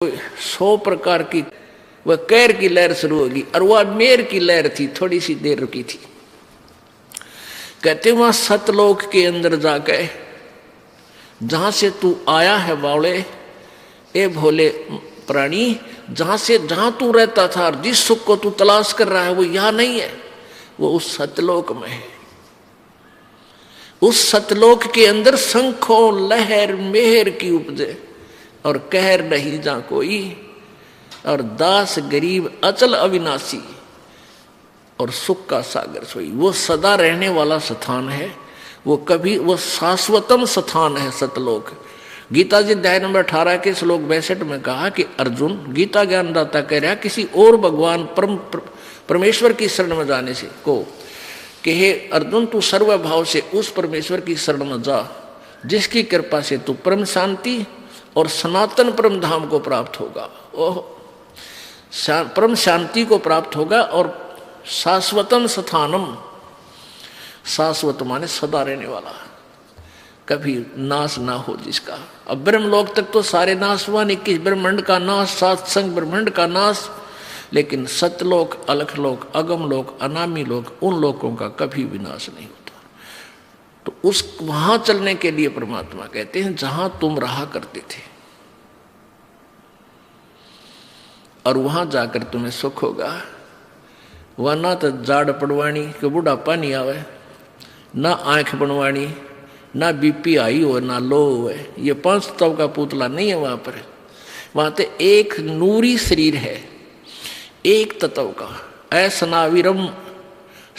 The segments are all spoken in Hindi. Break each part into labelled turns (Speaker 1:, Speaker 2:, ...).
Speaker 1: 100 प्रकार की वह कैर की लहर शुरू होगी और वह मेर की लहर थी, थोड़ी सी देर रुकी थी। कहते वहां सतलोक के अंदर जाके जहां से तू आया है बावले, ए भोले प्राणी, जहां तू रहता था और जिस सुख को तू तलाश कर रहा है वो यहां नहीं है, वो उस सतलोक में है। उस सतलोक के अंदर शंखों लहर मेहर की उपजे और कहर नहीं जा कोई, और दास गरीब अचल अविनाशी और सुख का सागर सोई। वो सदा रहने वाला स्थान है, वो शाश्वतम स्थान है सतलोक। गीता जी अध्याय नंबर 18 के श्लोक 62 में कहा कि अर्जुन, गीता ज्ञानदाता कह रहा किसी और भगवान परमेश्वर की शरण में जाने से को कि हे अर्जुन, तू सर्वभाव से उस परमेश्वर की शरण में जा जिसकी कृपा से तू परम शांति और सनातन परम धाम को प्राप्त होगा। ओह, परम शांति को प्राप्त होगा और शाश्वतम स्थानम, शाश्वत माने सदा रहने वाला, कभी नाश ना हो जिसका। अब ब्रह्मलोक तक तो सारे नाश हुआ, 21 ब्रह्मांड का नाश, 7 संग ब्रह्मांड का नाश, लेकिन सतलोक, अलखलोक, अगमलोक, अनामी लोक, उन लोकों का कभी विनाश नहीं होता। तो उस वहां चलने के लिए परमात्मा कहते हैं जहां तुम रहा करते थे, और वहां जाकर तुम्हें सुख होगा। वह ना तो जाड़ पड़वानी कि बुढ़ापा नहीं आवे, ना आंख बनवानी, ना बीपी आई हो, ना लो हो। ये 5 तत्व का पुतला नहीं है वहां पर। वहां तो एक नूरी शरीर है, एक तत्व का, ऐसनाविरम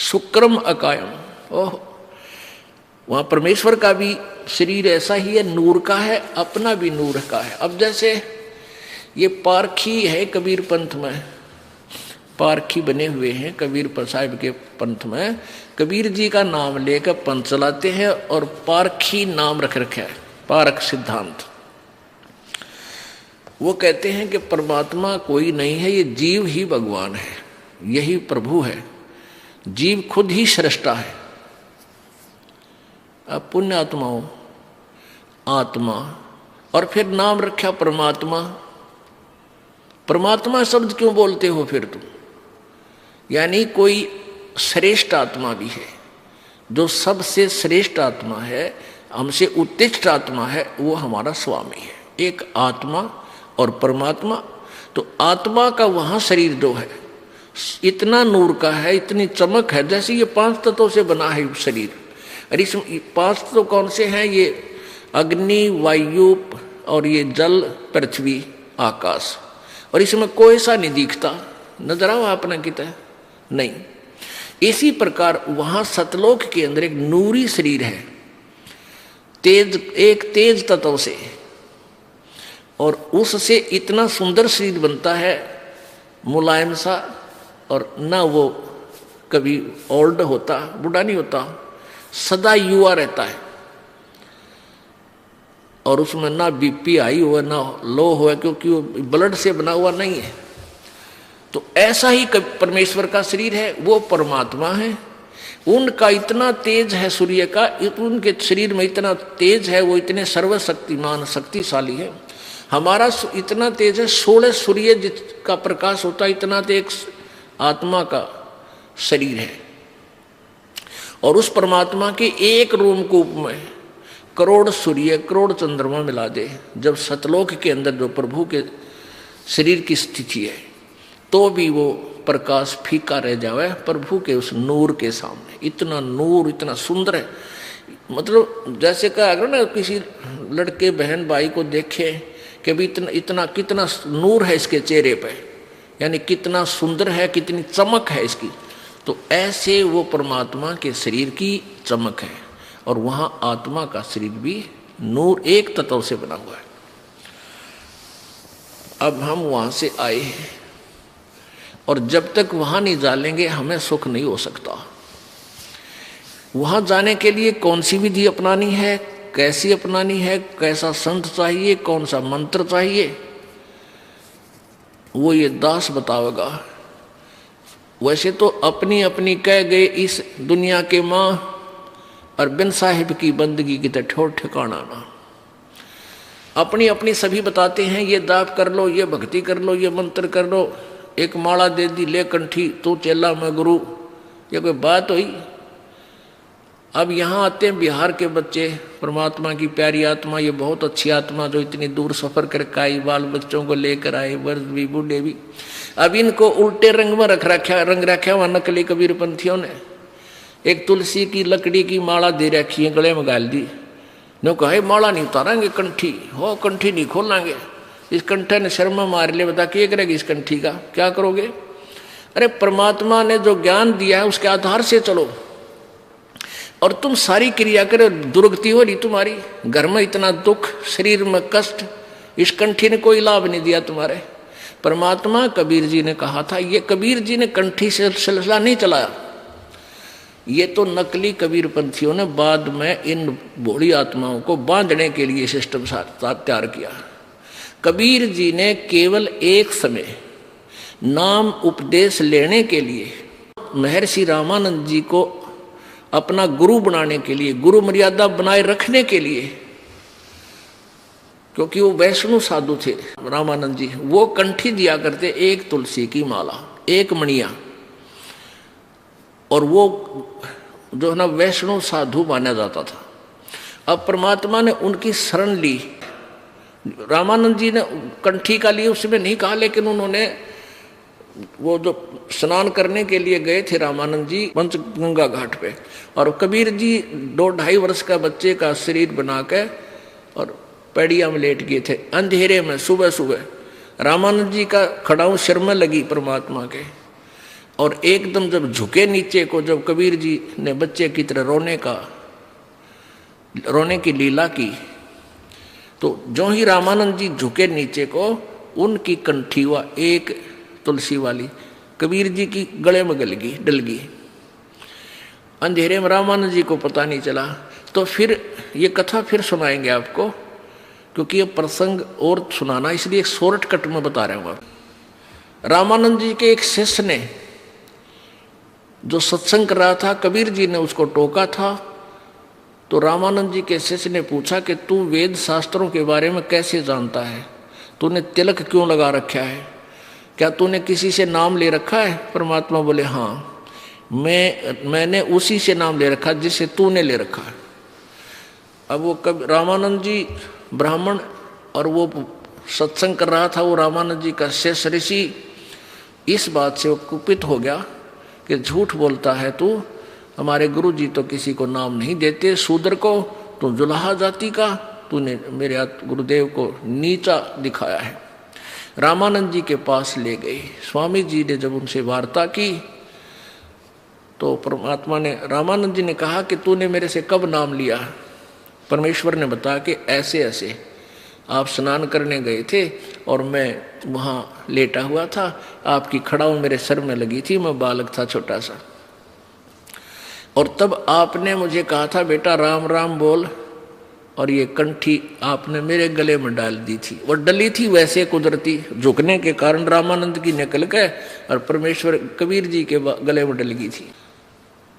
Speaker 1: शुक्रम अकायम। ओह, वहां परमेश्वर का भी शरीर ऐसा ही है, नूर का है, अपना भी नूर का है। अब जैसे ये पारखी है कबीर पंथ में, पारखी बने हुए हैं कबीर साहिब के पंथ में, कबीर जी का नाम लेकर पंथ चलाते हैं और पारखी नाम रख रखा है, पारख सिद्धांत। वो कहते हैं कि परमात्मा कोई नहीं है, ये जीव ही भगवान है, यही प्रभु है, जीव खुद ही सृष्टा है। अब पुण्य आत्माओं, आत्मा, और फिर नाम रखा परमात्मा। परमात्मा शब्द क्यों बोलते हो फिर तुम? यानी कोई श्रेष्ठ आत्मा भी है, जो सबसे श्रेष्ठ आत्मा है, हमसे उत्कृष्ट आत्मा है, वो हमारा स्वामी है। एक आत्मा और परमात्मा। तो आत्मा का वहां शरीर जो है इतना नूर का है, इतनी चमक है, जैसे ये 5 तत्वों से बना है शरीर। और इस 5 तत्व कौन से हैं? ये अग्नि, वायु और ये जल, पृथ्वी, आकाश। और इसमें कोई सा नहीं दिखता, नजर आओ आपने कितना नहीं। इसी प्रकार वहां सतलोक के अंदर एक नूरी शरीर है, तेज, एक तेज तत्व से, और उससे इतना सुंदर शरीर बनता है, मुलायम सा, और ना वो कभी ओल्ड होता, बूढ़ा नहीं होता, सदा युवा रहता है। और उसमें ना बीपी आई हुआ ना लो हुआ, क्योंकि वो ब्लड से बना हुआ नहीं है। तो ऐसा ही परमेश्वर का शरीर है, वो परमात्मा है। उनका इतना तेज है सूर्य का, उनके शरीर में इतना तेज है, वो इतने सर्वशक्तिमान शक्तिशाली है। हमारा इतना तेज है, 16 सूर्य जिसका प्रकाश होता है, इतना तो एक आत्मा का शरीर है। और उस परमात्मा के एक रोमकूप में करोड़ सूर्य, करोड़ चंद्रमा मिला दे, जब सतलोक के अंदर जो प्रभु के शरीर की स्थिति है, तो भी वो प्रकाश फीका रह जावे प्रभु के उस नूर के सामने। इतना नूर, इतना सुंदर है। मतलब जैसे कहा ना, किसी लड़के बहन भाई को देखे कि भी इतना कितना नूर है इसके चेहरे पे, यानी कितना सुंदर है, कितनी चमक है इसकी। तो ऐसे वो परमात्मा के शरीर की चमक है, और वहां आत्मा का शरीर भी नूर, एक तत्व से बना हुआ है। अब हम वहां से आए हैं, और जब तक वहां नहीं जालेंगे हमें सुख नहीं हो सकता। वहां जाने के लिए कौन सी विधि अपनानी है, कैसी अपनानी है, कैसा संत चाहिए, कौन सा मंत्र चाहिए, वो ये दास बतावेगा। वैसे तो अपनी अपनी कह गए इस दुनिया के माँ, और बिन साहिब की बंदगी की तो ठोर ठिकाना ना। अपनी अपनी सभी बताते हैं, ये दाप कर लो, ये भक्ति कर लो, ये मंत्र कर लो, एक माला दे दी, ले कंठी, तू चेला मैं गुरु, ये कोई बात हुई? अब यहाँ आते हैं बिहार के बच्चे, परमात्मा की प्यारी आत्मा, ये बहुत अच्छी आत्मा जो इतनी दूर सफर करके आई, बाल बच्चों को लेकर आए, वर्ष भी बूढ़े भी। अब इनको उल्टे रंग में रंग रखा हुआ नकली कबीरपंथियों ने। एक तुलसी की लकड़ी की माला दे रखी है, गले में गाल दी, ने कहा माला नहीं उतारेंगे, कंठी हो, कंठी नहीं खोलेंगे, इस कंठे ने शर्म मार ले, बता क्या करेगी इस कंठी का, क्या करोगे? अरे परमात्मा ने जो ज्ञान दिया है उसके आधार से चलो, और तुम सारी क्रिया करो, दुर्गति हो रही तुम्हारी, घर में इतना दुख, शरीर में कष्ट, इस कंठी ने कोई लाभ नहीं दिया तुम्हारे। परमात्मा कबीर जी ने कहा था, ये कबीर जी ने कंठी से सिलसिला नहीं चलाया, ये तो नकली कबीरपंथियों ने बाद में इन भोली आत्माओं को बांधने के लिए सिस्टम तैयार किया। कबीर जी ने केवल एक समय नाम उपदेश लेने के लिए महर्षि रामानंद जी को अपना गुरु बनाने के लिए, गुरु मर्यादा बनाए रखने के लिए, क्योंकि वो वैष्णव साधु थे रामानंद जी, वो कंठी दिया करते, एक तुलसी की माला, एक मणिया, और वो जो है ना वैष्णव साधु माना जाता था। अब परमात्मा ने उनकी शरण ली, रामानंद जी ने कंठी का लिए उसमें नहीं कहा, लेकिन उन्होंने वो जो स्नान करने के लिए गए थे रामानंद जी पंचगंगा घाट पे, और कबीर जी 2-2.5 वर्ष का बच्चे का शरीर बना के और पैड़िया में लेट गए थे अंधेरे में। सुबह सुबह रामानंद जी का खड़ाऊ सिर में लगी परमात्मा के, और एकदम जब झुके नीचे को, जब कबीर जी ने बच्चे की तरह रोने की लीला की, तो जो ही रामानंद जी झुके नीचे को, उनकी कंठी हुआ एक तुलसी वाली कबीर जी की गले में डल गई। अंधेरे में रामानंद जी को पता नहीं चला। तो फिर ये कथा फिर सुनाएंगे आपको, क्योंकि ये प्रसंग और सुनाना, इसलिए एक शॉर्टकट में बता रहा हूँ। रामानंद जी के एक शिष्य ने जो सत्संग कर रहा था, कबीर जी ने उसको टोका था। तो रामानंद जी के शिष्य ने पूछा कि तू वेद शास्त्रों के बारे में कैसे जानता है, तूने तिलक क्यों लगा रखा है, क्या तूने किसी से नाम ले रखा है? परमात्मा बोले हाँ, मैंने उसी से नाम ले रखा जिससे तूने ले रखा है। अब वो रामानंद जी ब्राह्मण, और वो सत्संग कर रहा था, वो रामानंद जी का शिष्य ऋषि, इस बात से वो कुपित हो गया कि झूठ बोलता है तू, हमारे गुरु जी तो किसी को नाम नहीं देते, शूद्र को, तू जुलाहा जाति का, तूने मेरे गुरुदेव को नीचा दिखाया है। रामानंद जी के पास ले गए। स्वामी जी ने जब उनसे वार्ता की तो परमात्मा ने, रामानंद जी ने कहा कि तूने मेरे से कब नाम लिया? परमेश्वर ने बताया कि ऐसे ऐसे आप स्नान करने गए थे और मैं वहाँ लेटा हुआ था, आपकी खड़ाऊ मेरे सर में लगी थी, मैं बालक था छोटा सा, और तब आपने मुझे कहा था बेटा राम राम बोल, और ये कंठी आपने मेरे गले में डाल दी थी। वो डली थी वैसे कुदरती, झुकने के कारण रामानंद की निकल गए और परमेश्वर कबीर जी के गले में डल गई थी।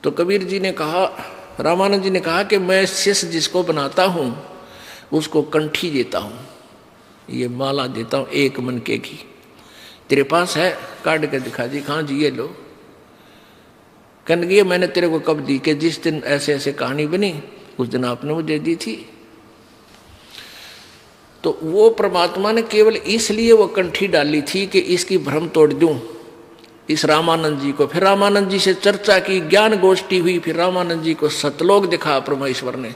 Speaker 1: तो कबीर जी ने कहा, रामानंद जी ने कहा कि मैं शिष्य जिसको बनाता हूँ उसको कंठी देता हूँ, ये माला देता हूँ एक मनके की, तेरे पास है? काट के दिखा दी। हाँ जी ये लो। कहने लगी मैंने तेरे को कब दी? कि जिस दिन ऐसे ऐसे कहानी बनी उस दिन आपने मुझे दी थी। तो वो परमात्मा ने केवल इसलिए वो कंठी डाली थी कि इसकी भ्रम तोड़ दूं इस रामानंद जी को। फिर रामानंद जी से चर्चा की, ज्ञान गोष्ठी हुई, फिर रामानंद जी को सतलोक दिखा परमेश्वर ने।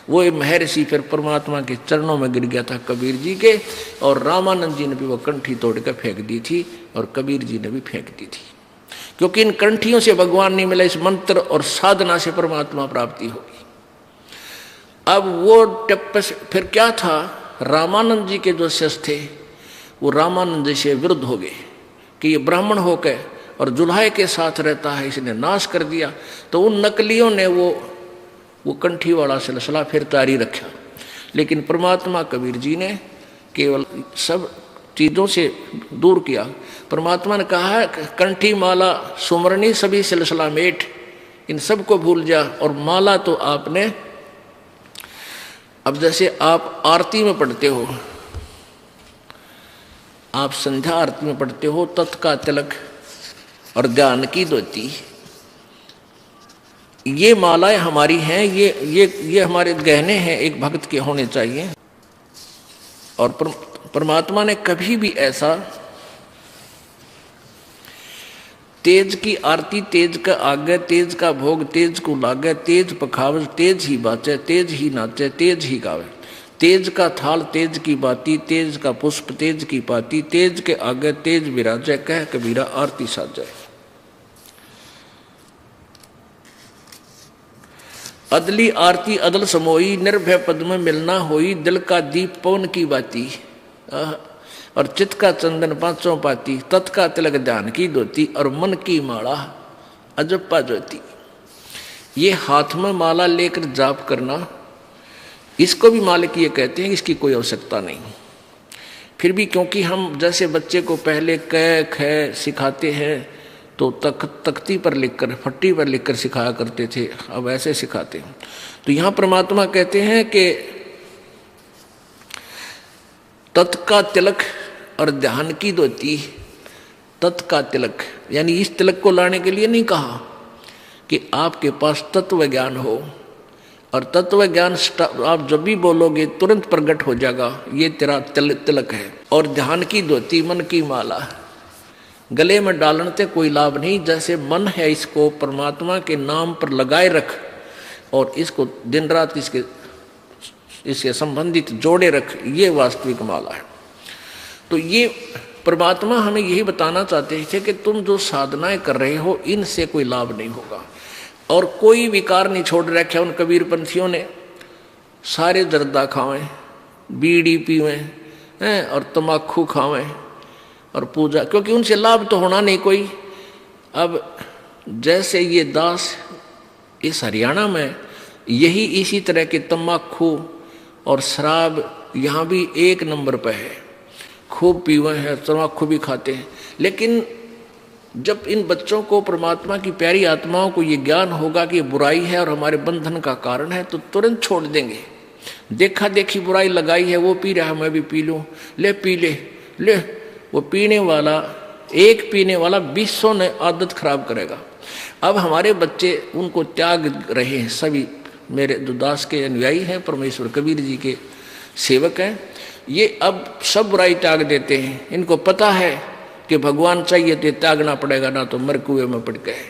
Speaker 1: वो महर्षि फिर परमात्मा के चरणों में गिर गया था कबीर जी के, और रामानंद जी ने भी वो कंठी तोड़ कर फेंक दी थी और कबीर जी ने भी फेंक दी थी, क्योंकि इन कंठियों से भगवान नहीं मिला, इस मंत्र और साधना से परमात्मा प्राप्ति होगी। अब वो टप्पस फिर क्या था, रामानंद जी के जो शिष्य थे वो रामानंद जी से विरुद्ध हो गए कि ये ब्राह्मण होकर और जुल्हाए के साथ रहता है, इसने नाश कर दिया। तो उन नकलियों ने वो कंठी वाला सिलसिला फिर जारी रखा। लेकिन परमात्मा कबीर जी ने केवल सब चीज़ों से दूर किया। परमात्मा ने कहा है कंठी माला सुमरनी सभी सिलसिला मेट, इन सब को भूल जा। और माला तो आपने, अब जैसे आप आरती में पढ़ते हो आप संध्या आरती में पढ़ते हो तत् का तिलक और ध्यान की धोती, ये मालाएं हमारी हैं, ये हमारे गहने हैं, एक भक्त के होने चाहिए। और परमात्मा ने कभी भी ऐसा तेज की आरती तेज का आगे, तेज का भोग तेज को लागे, तेज पखावज तेज ही बाचे, तेज ही नाचे तेज ही गावे, तेज का थाल तेज की बाती, तेज का पुष्प तेज की पाती, तेज के आगे तेज विराजे, कह कबीरा आरती साजे। अदली आरती अदल समोई, निर्भय पद में मिलना होई, दिल का दीप पवन की बाती, और चित्त का चंदन पांचों पाती, तत् का तिलक ध्यान की धोती, और मन की माला अजप्पा ज्योति। ये हाथ में माला लेकर जाप करना, इसको भी मालिक कहते हैं, इसकी कोई आवश्यकता नहीं। फिर भी क्योंकि हम जैसे बच्चे को पहले क ख सिखाते हैं तो तख्ती पर लिखकर, फट्टी पर लिखकर सिखाया करते थे, अब ऐसे सिखाते हैं। तो यहाँ परमात्मा कहते हैं कि तत् का तिलक और ध्यान की धोती, तत् का तिलक यानी इस तिलक को लाने के लिए नहीं कहा कि आपके पास तत्व ज्ञान हो, और तत्व ज्ञान आप जब भी बोलोगे तुरंत प्रकट हो जाएगा, ये तेरा तिलक है। और ध्यान की धोती मन की माला, गले में डालने से कोई लाभ नहीं, जैसे मन है इसको परमात्मा के नाम पर लगाए रख, और इसको दिन रात इसके संबंधित जोड़े रख, ये वास्तविक माला है। तो ये परमात्मा हमें यही बताना चाहते थे कि तुम जो साधनाएं कर रहे हो इनसे कोई लाभ नहीं होगा। और कोई विकार नहीं छोड़ रखे उन कबीरपंथियों ने, सारे जर्दा खावें, बीड़ी पीवें और तम्बाकू खावें और पूजा, क्योंकि उनसे लाभ तो होना नहीं कोई। अब जैसे ये दास इस हरियाणा में यही इसी तरह के तम्बाकू और शराब यहाँ भी एक नंबर पर है, खूब पीवे हैं, तम्बाकू भी खाते हैं। लेकिन जब इन बच्चों को परमात्मा की प्यारी आत्माओं को ये ज्ञान होगा कि ये बुराई है और हमारे बंधन का कारण है, तो तुरंत छोड़ देंगे। देखा देखी बुराई लगाई है, वो पी रहा है मैं भी पी लूँ, ले पी ले। वो पीने वाला, एक पीने वाला 200 ने आदत खराब करेगा। अब हमारे बच्चे उनको त्याग रहे हैं, सभी मेरे जो दास के अनुयायी हैं, परमेश्वर कबीर जी के सेवक हैं, ये अब सब बुराई त्याग देते हैं। इनको पता है कि भगवान चाहिए तो त्यागना पड़ेगा, ना तो मर कुएं में पड़ गए।